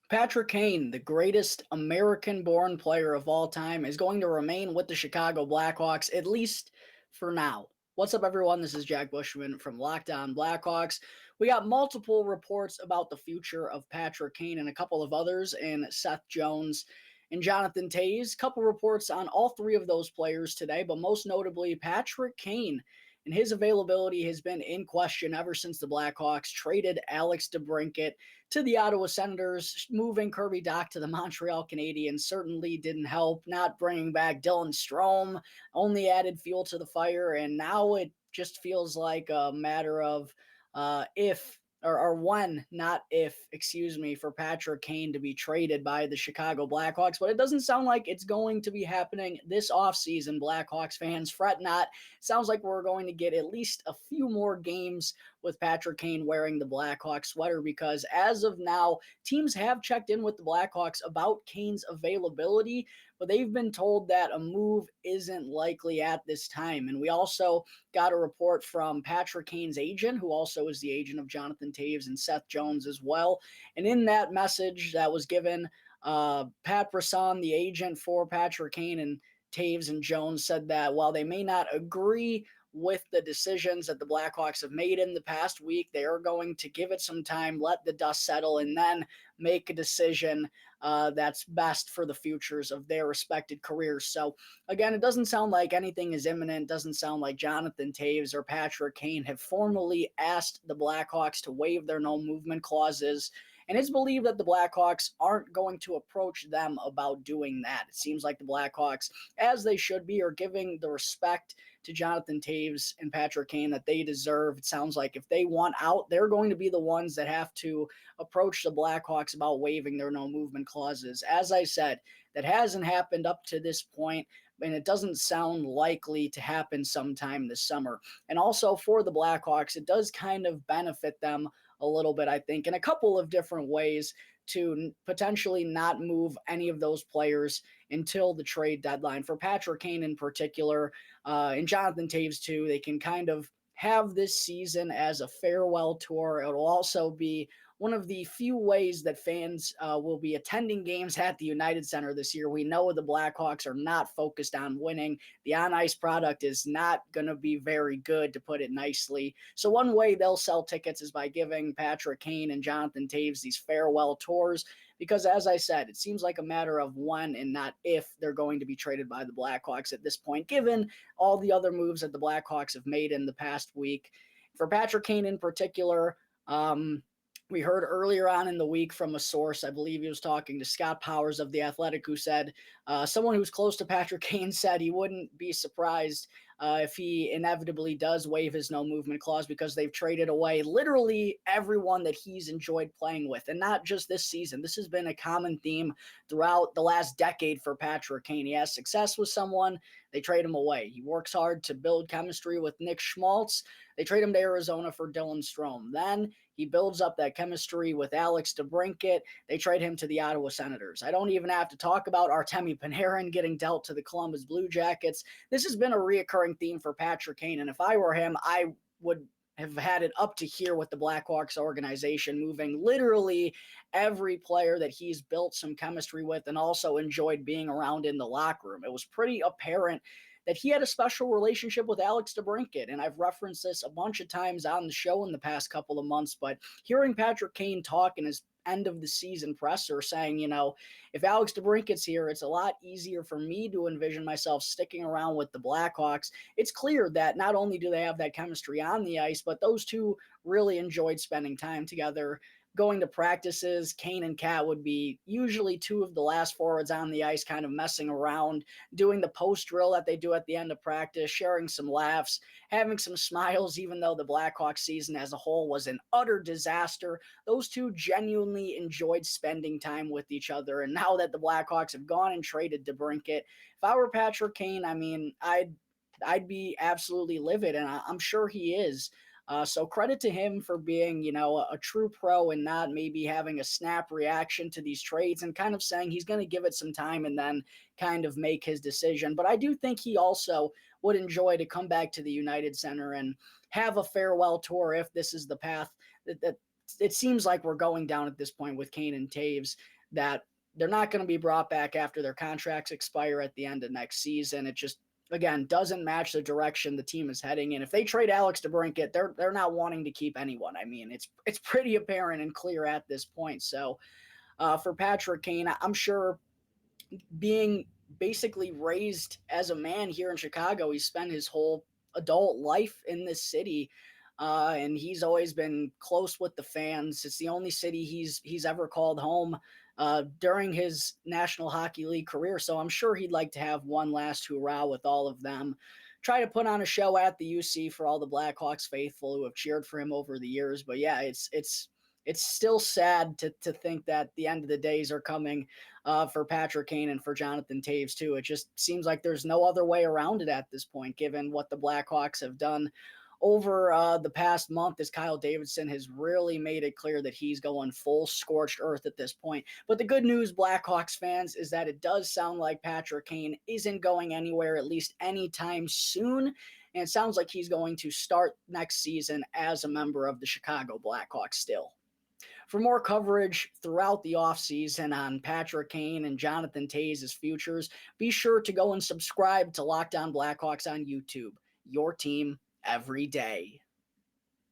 Patrick Kane, the greatest American-born player of all time, is going to remain with the Chicago Blackhawks, at least for now. What's up, everyone? This is Jack Bushman from Locked On Blackhawks. We got multiple reports about the future of Patrick Kane and a couple of others in Seth Jones and Jonathan Toews. Couple reports on all three of those players today, but most notably Patrick Kane. And his availability has been in question ever since the Blackhawks traded Alex DeBrincat to the Ottawa Senators. Moving Kirby Dach to the Montreal Canadiens certainly didn't help. Not bringing back Dylan Strome only added fuel to the fire, and now it just feels like a matter of if or when, not if, excuse me, for Patrick Kane to be traded by the Chicago Blackhawks. But it doesn't sound like it's going to be happening this offseason, Blackhawks fans. Fret not. It sounds like we're going to get at least a few more games with Patrick Kane wearing the Blackhawks sweater, because as of now, teams have checked in with the Blackhawks about Kane's availability, but they've been told that a move isn't likely at this time. And we also got a report from Patrick Kane's agent, who also is the agent of Jonathan Toews and Seth Jones as well. And in that message that was given, Pat Brisson, the agent for Patrick Kane and Toews and Jones, said that while they may not agree with the decisions that the Blackhawks have made in the past week, they are going to give it some time, let the dust settle, and then make a decision that's best for the futures of their respected careers. So, again, it doesn't sound like anything is imminent. It doesn't sound like Jonathan Toews or Patrick Kane have formally asked the Blackhawks to waive their no-movement clauses. And it's believed that the Blackhawks aren't going to approach them about doing that. It seems like the Blackhawks, as they should be, are giving the respect to Jonathan Toews and Patrick Kane that they deserve. It sounds like if they want out, they're going to be the ones that have to approach the Blackhawks about waiving their no-movement clauses. As I said, that hasn't happened up to this point, and it doesn't sound likely to happen sometime this summer. And also for the Blackhawks, it does kind of benefit them a little bit, I think, in a couple of different ways to potentially not move any of those players until the trade deadline. For Patrick Kane in particular, and Jonathan Toews too, they can kind of have this season as a farewell tour. It will also be one of the few ways that fans will be attending games at the United Center this year. We know the Blackhawks are not focused on winning. The on-ice product is not going to be very good, to put it nicely. So one way they'll sell tickets is by giving Patrick Kane and Jonathan Toews these farewell tours, because, as I said, it seems like a matter of when and not if they're going to be traded by the Blackhawks at this point, given all the other moves that the Blackhawks have made in the past week. For Patrick Kane in particular, we heard earlier on in the week from a source, I believe he was talking to Scott Powers of The Athletic, who said someone who's close to Patrick Kane said he wouldn't be surprised if he inevitably does waive his no-movement clause, because they've traded away literally everyone that he's enjoyed playing with. And not just this season. This has been a common theme throughout the last decade for Patrick Kane. He has success with someone, they trade him away. He works hard to build chemistry with Nick Schmaltz. They trade him to Arizona for Dylan Strome. Then he builds up that chemistry with Alex DeBrincat. They trade him to the Ottawa Senators. I don't even have to talk about Artemi Panarin getting dealt to the Columbus Blue Jackets. This has been a reoccurring theme for Patrick Kane, and if I were him, I would have had it up to here with the Blackhawks organization, moving literally every player that he's built some chemistry with and also enjoyed being around in the locker room. It was pretty apparent that he had a special relationship with Alex DeBrincat, and I've referenced this a bunch of times on the show in the past couple of months, but hearing Patrick Kane talk in his end of the season presser saying, if Alex DeBrincat's here, it's a lot easier for me to envision myself sticking around with the Blackhawks. It's clear that not only do they have that chemistry on the ice, but those two really enjoyed spending time together, going to practices. Kane and Cat would be usually two of the last forwards on the ice, kind of messing around, doing the post drill that they do at the end of practice, sharing some laughs, having some smiles, even though the Blackhawks season as a whole was an utter disaster. Those two genuinely enjoyed spending time with each other. And now that the Blackhawks have gone and traded DeBrincat, if I were Patrick Kane, I'd be absolutely livid, and I'm sure he is. So credit to him for being, a true pro and not maybe having a snap reaction to these trades and kind of saying he's going to give it some time and then kind of make his decision. But I do think he also would enjoy to come back to the United Center and have a farewell tour if this is the path that it seems like we're going down at this point with Kane and Toews. that they're not going to be brought back after their contracts expire at the end of next season. It just, again, doesn't match the direction the team is heading in. If they trade Alex DeBrincat, they're not wanting to keep anyone. I mean, it's pretty apparent and clear at this point. So for Patrick Kane, I'm sure, being basically raised as a man here in Chicago, he spent his whole adult life in this city. And he's always been close with the fans. It's the only city he's ever called home during his National Hockey League career. So I'm sure he'd like to have one last hurrah with all of them. Try to put on a show at the UC for all the Blackhawks faithful who have cheered for him over the years. But yeah, it's still sad to think that the end of the days are coming for Patrick Kane and for Jonathan Toews too. It just seems like there's no other way around it at this point, given what the Blackhawks have done over the past month, as Kyle Davidson has really made it clear that he's going full scorched earth at this point. But the good news, Blackhawks fans, is that it does sound like Patrick Kane isn't going anywhere, at least anytime soon. And it sounds like he's going to start next season as a member of the Chicago Blackhawks still. For more coverage throughout the offseason on Patrick Kane and Jonathan Toews' futures, be sure to go and subscribe to Locked On Blackhawks on YouTube. Your team every day.